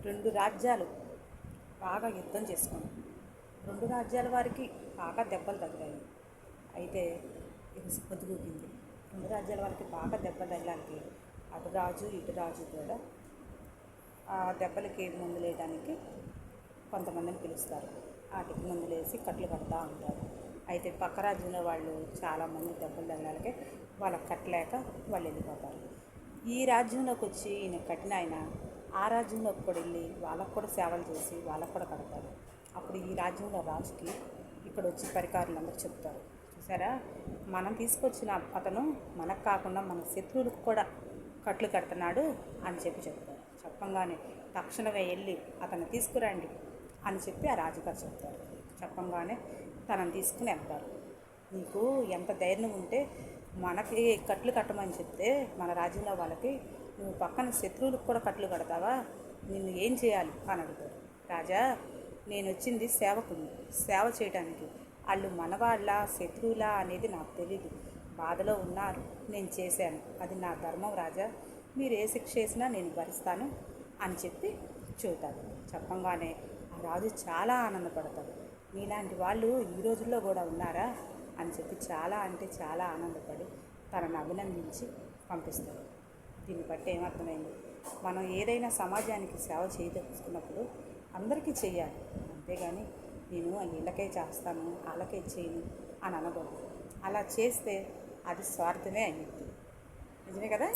రెండు రాజ్యాలు బాగా యుద్ధం చేసుకున్నాయి. రెండు రాజ్యాల వారికి బాగా దెబ్బలు తగిలాయి. అయితే ఇది పొద్దుగూకింది. రెండు రాజ్యాల వారికి బాగా దెబ్బలు తగలానికి అటు రాజు ఇటు రాజు కూడా ఆ దెబ్బలకి మందులు వేయడానికి కొంతమందిని పిలుస్తారు. వాటికి మందులు వేసి కట్లు కడతా ఉంటారు. అయితే పక్క రాజ్యంలో వాళ్ళు చాలామంది దెబ్బలు తగలాలకే వాళ్ళకి కట్టలేక వాళ్ళు వెళ్ళిపోతారు. ఈ రాజ్యంలోకి వచ్చి ఈయన కట్టిన ఆయన ఆ రాజ్యంలోకి కూడా వెళ్ళి వాళ్ళకు కూడా సేవలు చేసి వాళ్ళకు కూడా కడతారు. అప్పుడు ఈ రాజ్యంలో రాజుకి ఇక్కడ వచ్చి పరికారులందరూ చెప్తారు, చూసారా, మనం తీసుకొచ్చిన అతను మనకు కాకుండా మన శత్రువులకు కూడా కట్లు కడుతున్నాడు అని చెప్తారు. చెప్పంగానే తక్షణమే వెళ్ళి అతను తీసుకురండి అని చెప్పి ఆ రాజుగారు చెప్తారు. చెప్పంగానే తనని తీసుకుని వెళ్తారు. నీకు ఎంత ధైర్యం ఉంటే మనకి కట్లు కట్టమని చెప్తే మన రాజ్యంలో వాళ్ళకి నువ్వు పక్కన శత్రువులకు కూడా కట్లు కడతావా, నిన్ను ఏం చేయాలి అని అడుగుతారు. రాజా, నేను వచ్చింది సేవకుని సేవ చేయడానికి, వాళ్ళు మనవాళ్ళ శత్రువులా అనేది నాకు తెలీదు. బాధలో ఉన్నారు, నేను చేశాను, అది నా ధర్మం రాజా, మీరు ఏ శిక్ష చేసినా నేను భరిస్తాను అని చెప్పి చెబుతాడు. చెప్పంగానే ఆ రాజు చాలా ఆనందపడతాడు. నీలాంటి వాళ్ళు ఈ రోజుల్లో కూడా ఉన్నారా అని చెప్పి చాలా అంటే చాలా ఆనందపడి తనను అభినందించి పంపిస్తాడు. దీన్ని బట్టి ఏమర్థమైంది, మనం ఏదైనా సమాజానికి సేవ చేయదలుచుకున్నప్పుడు అందరికీ చెయ్యాలి, అంతేగాని నేను వీళ్ళకే చేస్తాను వాళ్ళకే చేయను అని అనకూడదు. అలా చేస్తే అది స్వార్థమే అయ్యింది. నిజమే కదా.